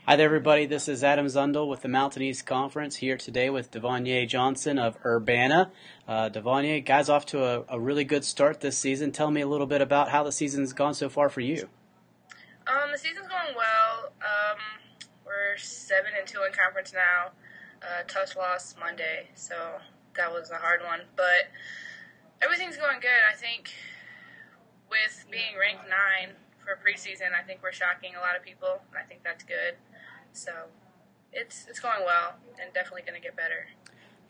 Hi there, everybody. This is Adam Zundel with the Mountain East Conference here today with DeVonyea Johnson of Urbana. DeVonyea, guys, off to a really good start this season. Tell me a little bit about how the season's gone so far for you. The season's going well. We're 7-2 in conference now. Tough loss Monday, so that was a hard one. But everything's going good. I think with being ranked 9 for preseason, I think we're shocking a lot of people, and I think that's good. So it's going well, and definitely going to get better.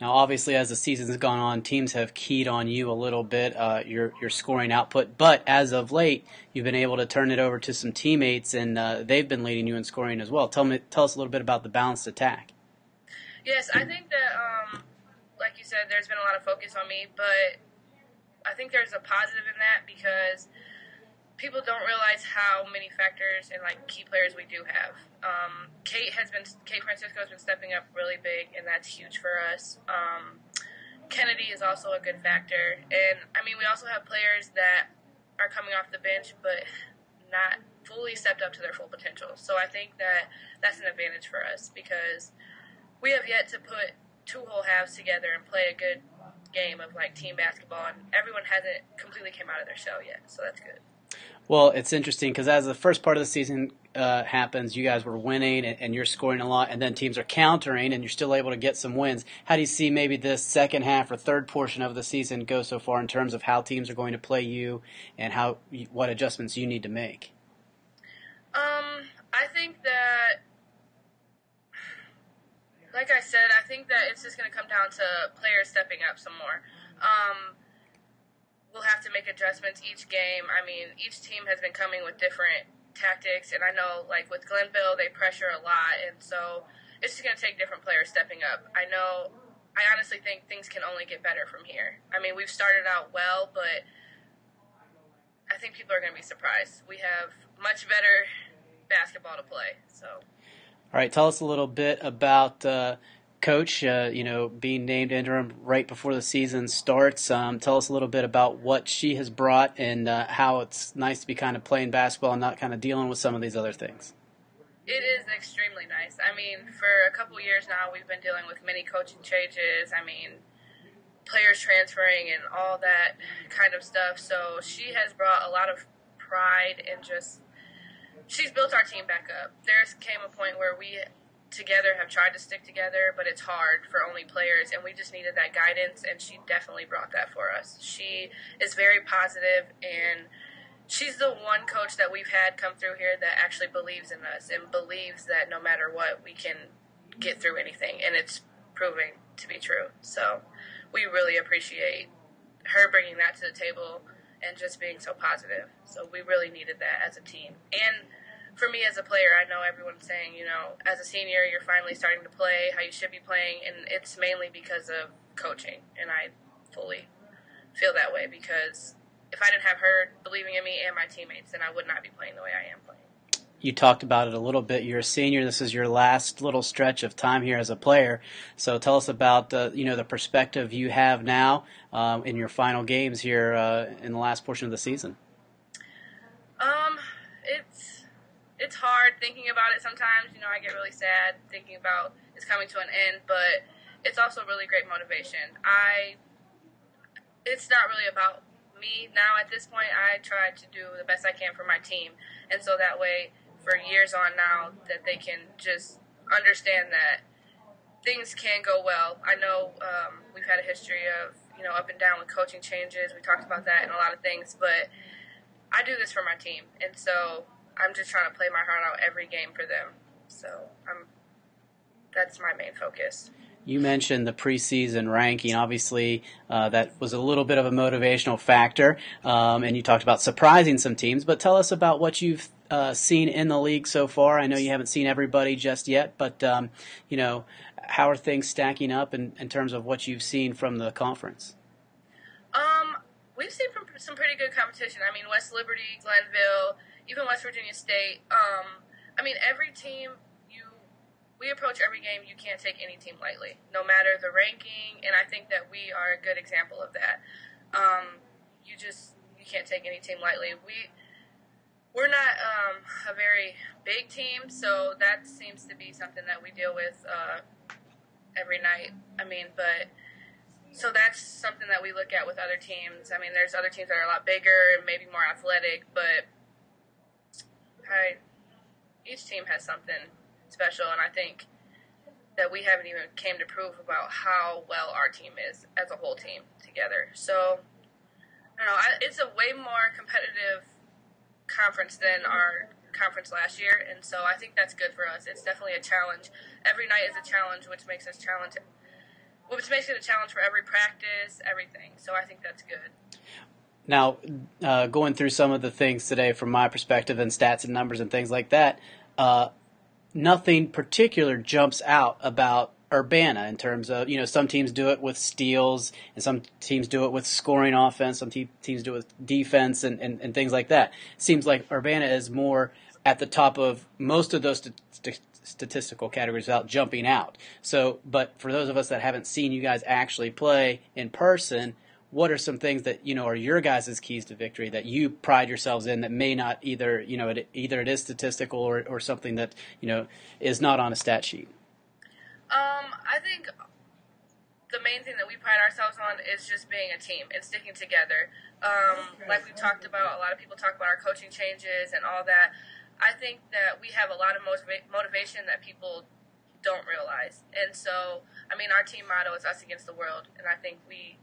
Now, obviously, as the season's gone on, teams have keyed on you a little bit, your scoring output. But as of late, you've been able to turn it over to some teammates, and they've been leading you in scoring as well. Tell us a little bit about the balanced attack. Yes, I think that, like you said, there's been a lot of focus on me, but I think there's a positive in that because people don't realize how many factors and key players we do have. Kate Francisco has been stepping up really big, and that's huge for us. Kennedy is also a good factor, and we also have players that are coming off the bench, but not fully stepped up to their full potential. So I think that that's an advantage for us because we have yet to put two whole halves together and play a good game of team basketball, and everyone hasn't completely came out of their shell yet. So that's good. Well, it's interesting because as the first part of the season happens, you guys were winning and you're scoring a lot, and then teams are countering and you're still able to get some wins. How do you see maybe this second half or third portion of the season go so far in terms of how teams are going to play you and what adjustments you need to make? I think that, like I said, I think that it's just going to come down to players stepping up some more. We'll have to make adjustments each game. Each team has been coming with different tactics, and I know, with Glenville, they pressure a lot, and so it's just going to take different players stepping up. I honestly think things can only get better from here. We've started out well, but I think people are going to be surprised. We have much better basketball to play, so. All right, tell us a little bit about Coach, being named interim right before the season starts. Tell us a little bit about what she has brought and how it's nice to be kind of playing basketball and not kind of dealing with some of these other things. It is extremely nice. For a couple years now, we've been dealing with many coaching changes. Players transferring and all that kind of stuff. So she has brought a lot of pride and she's built our team back up. There came a point where we together have tried to stick together, but it's hard for only players, and we just needed that guidance, and she definitely brought that for us. She is very positive, and she's the one coach that we've had come through here that actually believes in us and believes that no matter what, we can get through anything, and it's proving to be true. So we really appreciate her bringing that to the table and just being so positive. So we really needed that as a team. And for me as a player, I know everyone's saying, as a senior, you're finally starting to play how you should be playing, and it's mainly because of coaching, and I fully feel that way because if I didn't have her believing in me and my teammates, then I would not be playing the way I am playing. You talked about it a little bit. You're a senior. This is your last little stretch of time here as a player. So tell us about the perspective you have now in your final games here in the last portion of the season. It's hard thinking about it sometimes. I get really sad thinking about it's coming to an end, but it's also really great motivation. It's not really about me now at this point. I try to do the best I can for my team, and so that way, for years on now, that they can just understand that things can go well. I know we've had a history of up and down with coaching changes. We talked about that and a lot of things, but I do this for my team, and so I'm just trying to play my heart out every game for them. So that's my main focus. You mentioned the preseason ranking. Obviously, that was a little bit of a motivational factor, and you talked about surprising some teams. But tell us about what you've seen in the league so far. I know you haven't seen everybody just yet, but how are things stacking up in terms of what you've seen from the conference? We've seen some pretty good competition. West Liberty, Glenville, even West Virginia State. Every team we approach every game. You can't take any team lightly, no matter the ranking. And I think that we are a good example of that. You can't take any team lightly. we're not a very big team, so that seems to be something that we deal with every night. I mean, but so that's something that we look at with other teams. I mean, there's other teams that are a lot bigger and maybe more athletic, but each team has something special, and I think that we haven't even came to prove about how well our team is as a whole team together. So, I don't know. It's a way more competitive conference than our conference last year, and so I think that's good for us. It's definitely a challenge. Every night is a challenge, which makes it a challenge for every practice, everything. So I think that's good. Now, going through some of the things today from my perspective and stats and numbers and things like that, nothing particular jumps out about Urbana in terms of, some teams do it with steals and some teams do it with scoring offense, some teams do it with defense and things like that. It seems like Urbana is more at the top of most of those statistical categories without jumping out. So, but for those of us that haven't seen you guys actually play in person, what are some things that are your guys' keys to victory that you pride yourselves in that may not either it is statistical or something that is not on a stat sheet? I think the main thing that we pride ourselves on is just being a team and sticking together. Like we talked about, a lot of people talk about our coaching changes and all that. I think that we have a lot of motivation that people don't realize. And so, I mean, our team motto is us against the world, and I think we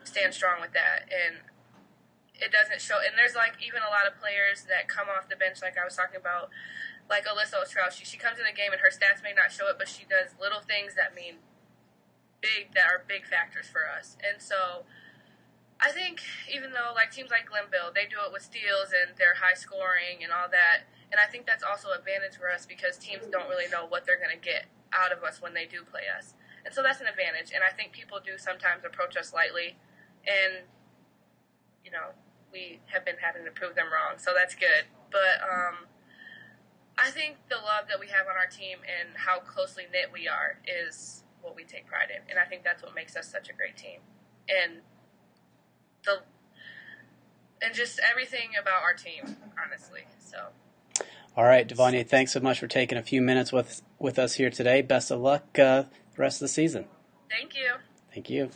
stand strong with that. And it doesn't show. And there's even a lot of players that come off the bench, like I was talking about, like Alyssa Ostrowski. She comes in the game and her stats may not show it, but she does little things that that are big factors for us. And so I think even though teams like Glenville, they do it with steals and they're high scoring and all that, and I think that's also an advantage for us because teams don't really know what they're going to get out of us when they do play us. And so that's an advantage. And I think people do sometimes approach us lightly, and we have been having to prove them wrong. So that's good. But I think the love that we have on our team and how closely knit we are is what we take pride in. And I think that's what makes us such a great team. And just everything about our team, honestly. So. All right, DeVonyea, thanks so much for taking a few minutes with us here today. Best of luck the rest of the season. Thank you. Thank you.